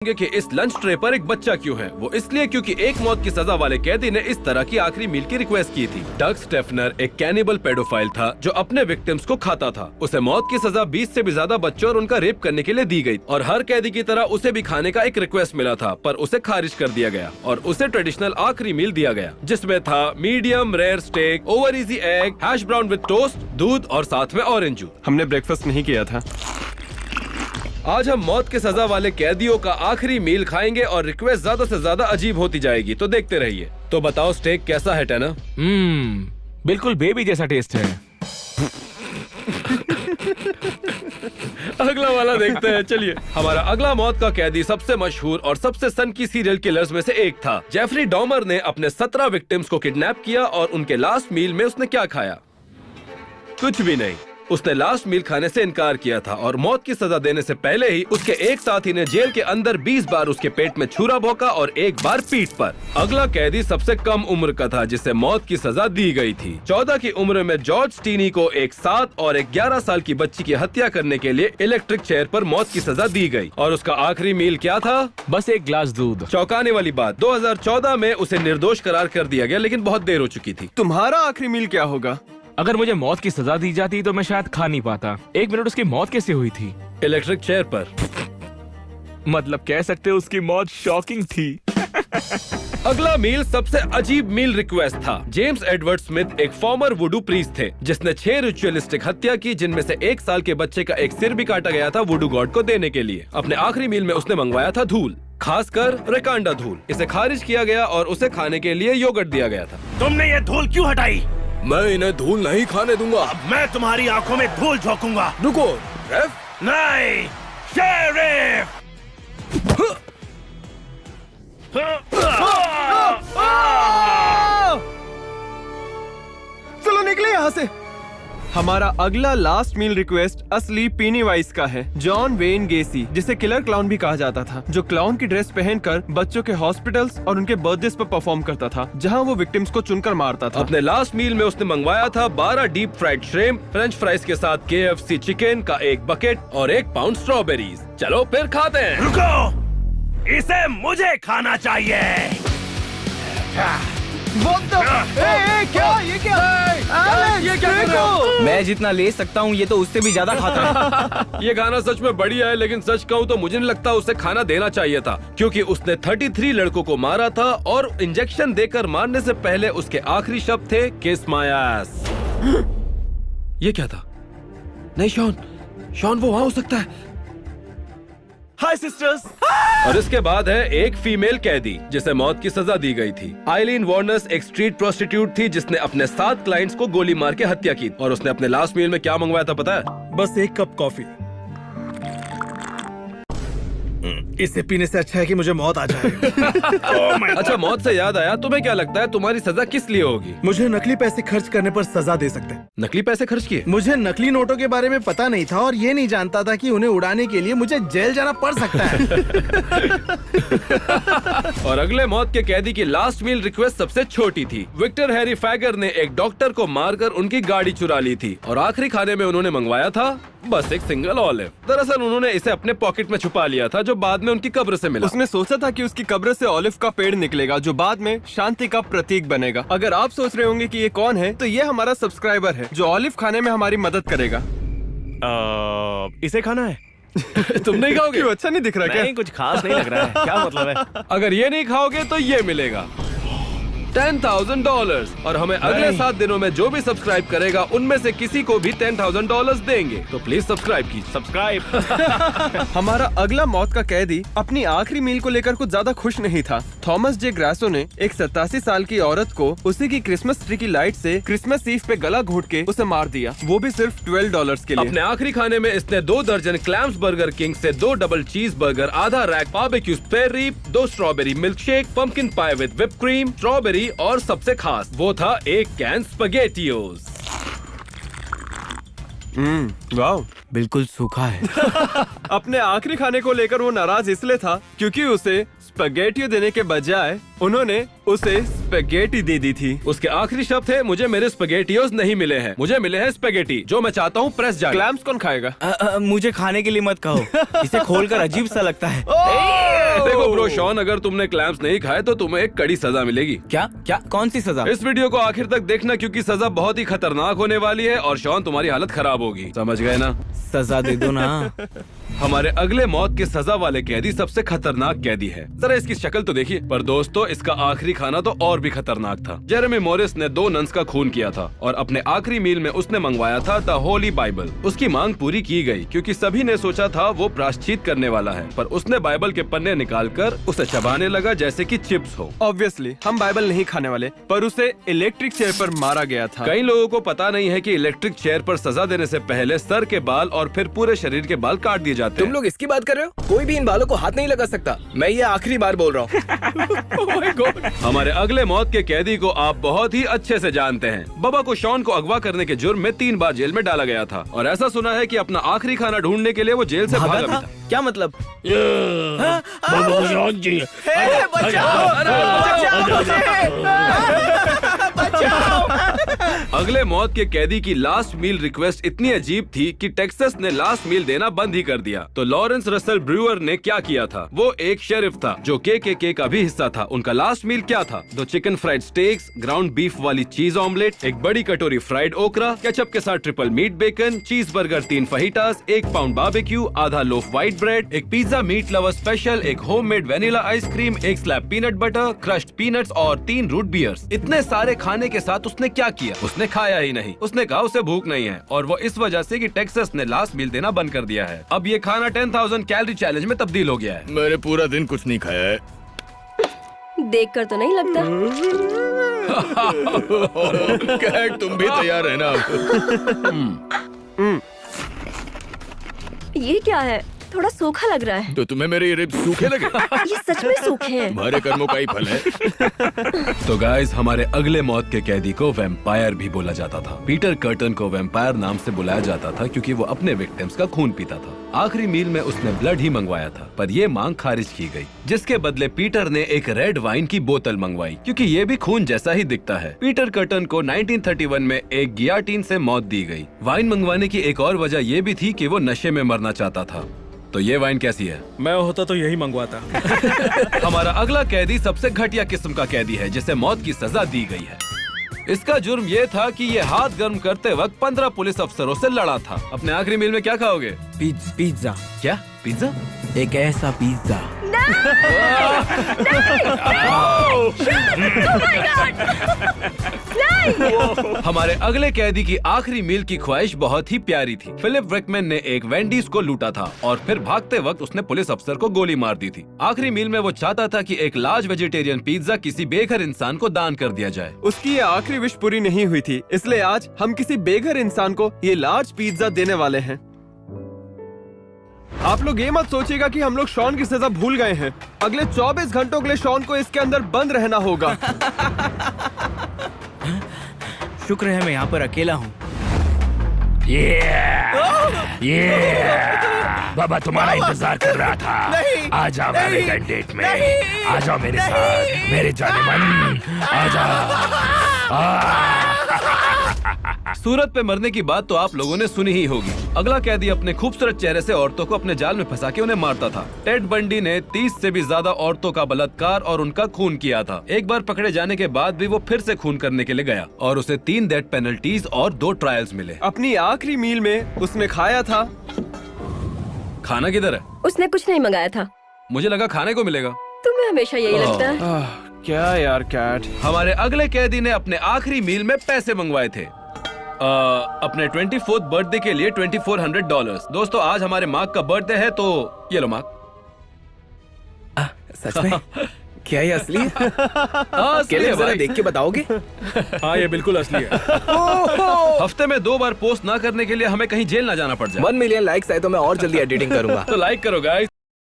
कि इस lunch tray पर एक बच्चा क्यों है। वो इसलिए क्योंकि एक मौत की सजा वाले कैदी ने इस तरह की आखिरी मील की रिक्वेस्ट की थी। डग स्टेफनर एक कैनिबल पेडोफाइल था जो अपने विक्टिम्स को खाता था। उसे मौत की सजा 20 से भी ज्यादा बच्चों और उनका रेप करने के लिए दी गई और हर कैदी की तरह उसे भी खाने का एक रिक्वेस्ट मिला था, पर उसे खारिज कर दिया गया और उसे ट्रेडिशनल आखिरी मील दिया गया जिसमें था medium rare steak, over easy egg, hash brown with toast, दूध और साथ में ऑरेंज जूस। हमने ब्रेकफास्ट नहीं किया था। आज हम मौत के सजा वाले कैदियों का आखिरी मील खाएंगे और रिक्वेस्ट ज्यादा से ज्यादा अजीब होती जाएगी, तो देखते रहिए। तो बताओ स्टेक कैसा है टैना? बिल्कुल बेबी जैसा टेस्ट है। अगला वाला देखते हैं, चलिए। हमारा अगला मौत का कैदी सबसे मशहूर और सबसे सनकी सीरियल किलर्स में से एक था। जेफरी डॉमर ने अपने 17 विक्टिम्स को किडनैप किया और उनके लास्ट मील में उसने क्या खाया? कुछ भी नहीं। उसने लास्ट मील खाने से इनकार किया था और मौत की सजा देने से पहले ही उसके एक साथी ने जेल के अंदर 20 बार उसके पेट में छुरा भोंका और एक बार पीठ पर। अगला कैदी सबसे कम उम्र का था जिसे मौत की सजा दी गई थी। 14 की उम्र में जॉर्ज स्टीनी को एक 7 और एक 11 साल की बच्ची की हत्या करने के लिए इलेक्ट्रिक चेयर पर मौत की सजा दी गई और उसका आखिरी मील क्या था? बस एक ग्लास दूध। चौंकाने वाली बात, 2014 में उसे निर्दोष करार कर दिया गया, लेकिन बहुत देर हो चुकी थी। तुम्हारा आखिरी मील क्या होगा? अगर मुझे मौत की सजा दी जाती तो मैं शायद खा नहीं पाता। 1 मिनट उसकी मौत कैसे हुई थी? इलेक्ट्रिक चेयर पर। मतलब कह सकते हो उसकी मौत शॉकिंग थी। अगला मील सबसे अजीब मील रिक्वेस्ट था। जेम्स एडवर्ड स्मिथ एक फॉर्मर वुडू प्रीस्ट थे जिसने 6 रिचुअलिस्टिक हत्या की, जिनमें से 1 साल के बच्चे का एक सिर भी काटा गया था वुडू गॉड को देने के लिए। अपने आखिरी मील में उसने मंगवाया था धूल, खासकर रेकांडा धूल। इसे खारिज किया गया और उसे खाने के लिए योगर्ट दिया गया था। तुमने ये धूल क्यों हटाई? मैं इन्हें धूल नहीं खाने दूंगा। अब मैं तुम्हारी आंखों में धूल झोंकूंगा। रुको, रेफ? नहीं, शेरिफ! चलो निकले यहाँ से। हमारा अगला लास्ट मील रिक्वेस्ट असली पेनीवाइज का है, जॉन वेन गेसी, जिसे किलर क्लाउन भी कहा जाता था, जो क्लाउन की ड्रेस पहनकर बच्चों के हॉस्पिटल्स और उनके बर्थडेज पर परफॉर्म करता था, जहां वो विक्टिम्स को चुनकर मारता था। अपने लास्ट मील में उसने मंगवाया था 12 deep fried shrimp, French fries के साथ KFC चिकन का एक बकेट और 1 पाउंड स्ट्रॉबेरीज। चलो फिर खाते हैं। रुको, इसे मुझे खाना चाहिए। क्या ये क्या? ये क्या कर रहे हो? मैं जितना ले सकता हूँ ये तो उससे भी ज्यादा खाता है। ये गाना सच में बढ़िया है, लेकिन सच कहूँ तो मुझे नहीं लगता उसे खाना देना चाहिए था, क्योंकि उसने 33 लड़कों को मारा था और इंजेक्शन देकर मारने से पहले उसके आखिरी शब्द थे किस माय एस। ये क्या था? नहीं शॉन वो वहाँ हो सकता है। हाय सिस्टर्स। और इसके बाद है एक फीमेल कैदी जिसे मौत की सजा दी गई थी। आइलीन वॉर्नर्स एक स्ट्रीट प्रोस्टिट्यूट थी जिसने अपने 7 क्लाइंट्स को गोली मार के हत्या की और उसने अपने लास्ट मील में क्या मंगवाया था पता है? बस 1 कप कॉफी। इसे पीने से अच्छा है कि मुझे मौत आ जाए। अच्छा, मौत से याद आया, तुम्हें क्या लगता है तुम्हारी सजा किस लिए होगी? मुझे नकली पैसे खर्च करने पर सजा दे सकते हैं। नकली पैसे खर्च किए? मुझे नकली नोटों के बारे में पता नहीं था और ये नहीं जानता था कि उन्हें उड़ाने के लिए मुझे जेल जाना पड़ सकता है। और अगले मौत के कैदी की लास्ट मील रिक्वेस्ट सबसे छोटी थी। विक्टर हैरी फैगर ने एक डॉक्टर को मारकर उनकी गाड़ी चुरा ली थी और आखिरी खाने में उन्होंने मंगवाया था बस एक सिंगल ऑलिव। दरअसल उन्होंने इसे अपने पॉकेट में छुपा लिया था जो बाद में उनकी कब्र से मिला। उसने सोचा था कि उसकी कब्र से ऑलिव का पेड़ निकलेगा जो बाद में शांति का प्रतीक बनेगा। अगर आप सोच रहे होंगे कि ये कौन है, तो ये हमारा सब्सक्राइबर है जो ऑलिव खाने में हमारी मदद करेगा। इसे खाना है? तुम नहीं खाओगे? क्यों, अच्छा नहीं दिख रहा क्या? नहीं, कुछ खास नहीं लग रहा है। क्या मतलब है? अगर ये नहीं खाओगे तो ये मिलेगा $10,000 और हमें अगले 7 दिनों में जो भी सब्सक्राइब करेगा उनमें से किसी को भी $10,000 देंगे। तो प्लीज सब्सक्राइब कीजिए। सब्सक्राइब। हमारा अगला मौत का कैदी अपनी आखिरी मील को लेकर कुछ ज्यादा खुश नहीं था। थॉमस जे ग्रासो ने एक 87 साल की औरत को उसी की क्रिसमस ट्री की लाइट से क्रिसमस ईव पे गला घोट के उसे मार दिया, वो भी सिर्फ $12 के लिए। अपने आखिरी खाने में इसने 2 दर्जन क्लैम्स बर्गर किंग से 2 डबल चीज बर्गर, आधा rack barbecue spare rib, 2 strawberry milkshake, pumpkin pie with whip cream, strawberry और सबसे खास वो था 1 कैन स्पगेटियोस। वाह, बिल्कुल सूखा है। अपने आखिरी खाने को लेकर वो नाराज इसलिए था क्योंकि उसे स्पगेटियो देने के बजाय उन्होंने उसे स्पगेटी दे दी थी। उसके आखिरी शब्द थे मुझे मेरे स्पगेटियोस नहीं मिले हैं, मुझे मिले हैं स्पगेटी जो मैं चाहता हूँ प्रेस जाए। क्लैम्स कौन खाएगा? मुझे खाने के लिए मत कहो, इसे खोलकर अजीब सा लगता है। ब्रो शॉन, अगर तुमने क्लैम्स नहीं खाए तो तुम्हें एक कड़ी सजा मिलेगी। क्या क्या कौन सी सजा? इस वीडियो को आखिर तक देखना क्योंकि सजा बहुत ही खतरनाक होने वाली है और शॉन तुम्हारी हालत खराब होगी, समझ गए ना? सजा दे दो ना। हमारे अगले मौत की सजा वाले कैदी सबसे खतरनाक कैदी है। जरा इसकी शक्ल तो देखिए। पर दोस्तों, इसका आखिरी खाना तो और भी खतरनाक था। जेरेमी मोरिस ने 2 नन्स का खून किया था और अपने आखिरी मील में उसने मंगवाया था द होली बाइबल। उसकी मांग पूरी की गई क्योंकि सभी ने सोचा था वो प्रायश्चित करने वाला है, पर उसने बाइबल के पन्ने निकालकर उसे चबाने लगा जैसे कि चिप्स हो। ऑब्वियसली हम बाइबल नहीं खाने वाले, पर उसे इलेक्ट्रिक चेयर पर मारा गया था। कई लोगों को पता नहीं है कि इलेक्ट्रिक चेयर पर सजा देने से पहले सर के बाल और फिर पूरे शरीर के बाल काट दिए जाते तुम हैं। लोग इसकी बात कर रहे हो? कोई भी इन बालों को हाथ नहीं लगा सकता। मैं ये आखिरी बार बोल रहा हूँ। हमारे अगले मौत के कैदी को आप बहुत ही अच्छे से जानते हैं। बबा को शॉन को अगवा करने के जुर्म में 3 बार जेल में डाला गया था और ऐसा सुना है कि अपना आखिरी खाना ढूंढने के लिए वो जेल से भागा भी था। क्या मतलब? अगले मौत के कैदी की लास्ट मील रिक्वेस्ट इतनी अजीब थी कि टेक्सास ने लास्ट मील देना बंद ही कर दिया। तो लॉरेंस रसल ब्रूअर ने क्या किया था? वो एक शेरिफ था जो के का भी हिस्सा था। उनका लास्ट मील क्या था? 2 chicken fried stakes, ground beef वाली चीज ऑमलेट, एक बड़ी कटोरी फ्राइड ओकरा, केचप के साथ ट्रिपल मीट बेकन, चीज बर्गर, 3 फहीटास, 1 पाउंड बारबेक्यू, आधा लोफ व्हाइट ब्रेड, एक पिज्जा मीट लवर स्पेशल, एक होममेड वेनिला आइसक्रीम, एक slab peanut butter, crushed peanuts और 3 रूट बियर्स। इतने सारे खाने के साथ उसने क्या किया? उसने खाया ही नहीं। उसने कहा उसे भूख नहीं है और वो इस वजह से कि टेक्सास ने लास्ट मील देना बंद कर दिया है। अब ये खाना 10,000 कैलोरी चैलेंज में तब्दील हो गया है। मैंने पूरा दिन कुछ नहीं खाया है। देखकर तो नहीं लगता। कैट, तुम भी तैयार है ना? ये क्या है? थोड़ा सूखा लग रहा है। तो तुम्हें मेरे रिब्स सूखे लगे? ये सच में सूखे हैं। तुम्हारे कर्मों का ही फल है। तो गाइस, हमारे अगले मौत के कैदी को वैम्पायर भी बोला जाता था। पीटर कर्टन को वैम्पायर नाम से बुलाया जाता था क्योंकि वो अपने विक्टिम्स का खून पीता था। आखिरी मील में उसने ब्लड ही मंगवाया था, पर ये मांग खारिज की गई, जिसके बदले पीटर ने एक रेड वाइन की बोतल मंगवाई क्योंकि ये भी खून जैसा ही दिखता है। पीटर कर्टन को 1931 में एक गियाटिन से मौत दी गई। वाइन मंगवाने की एक और वजह ये भी थी कि वो नशे में मरना चाहता था। तो ये वाइन कैसी है? मैं होता तो यही मंगवाता। हमारा अगला कैदी सबसे घटिया किस्म का कैदी है जिसे मौत की सजा दी गई है। इसका जुर्म ये था कि ये हाथ गर्म करते वक्त 15 पुलिस अफसरों से लड़ा था। अपने आखिरी मील में क्या खाओगे? पिज्जा। क्या पिज्जा? एक ऐसा पिज्जा। हमारे अगले कैदी की आखिरी मील की ख्वाहिश बहुत ही प्यारी थी। फिलिप रिकमैन ने एक वेंडीज को लूटा था और फिर भागते वक्त उसने पुलिस अफसर को गोली मार दी थी। आखिरी मील में वो चाहता था कि एक लार्ज वेजिटेरियन पिज्जा किसी बेघर इंसान को दान कर दिया जाए। उसकी ये आखिरी विश पूरी नहीं हुई थी, इसलिए आज हम किसी बेघर इंसान को ये लार्ज पिज्जा देने वाले हैं। आप लोग ये मत सोचिएगा कि हम लोग शॉन की सजा भूल गए हैं। अगले 24 घंटों के लिए शॉन को इसके अंदर बंद रहना होगा। शुक्र है मैं यहाँ पर अकेला हूँ। बाबा तुम्हारा इंतजार कर रहा था। आ जाओ मेरे डेट में, आ जाओ मेरे साथ, मेरे जाने मन, आ जाओ। सूरत पे मरने की बात तो आप लोगों ने सुनी ही होगी। अगला कैदी अपने खूबसूरत चेहरे से औरतों को अपने जाल में फंसा के उन्हें मारता था। टेड बंडी ने 30 से भी ज्यादा औरतों का बलात्कार और उनका खून किया था। एक बार पकड़े जाने के बाद भी वो फिर से खून करने के लिए गया और उसे 3 डेथ पेनल्टीज और 2 ट्रायल्स मिले। अपनी आखिरी मील में उसने खाया था। खाना किधर है? उसने कुछ नहीं मंगाया था। मुझे लगा खाने को मिलेगा। तुम्हें हमेशा यही लगता है। क्या यार कैट। हमारे अगले कैदी ने अपने आखिरी मील में पैसे मंगवाए थे अपने 24th बर्थडे के लिए $2400। दोस्तों, आज हमारे मार्क का बर्थडे है, तो ये लो मार्क। सच में? क्या ये असली है? असली है जरा भाई। देख के बताओगे? हाँ, ये बिल्कुल असली है। हफ्ते में 2 बार पोस्ट ना करने के लिए हमें कहीं जेल ना जाना पड़ जाए। 1 मिलियन लाइक्स आए तो मैं और जल्दी एडिटिंग करूंगा। तो लाइक करो गाइस।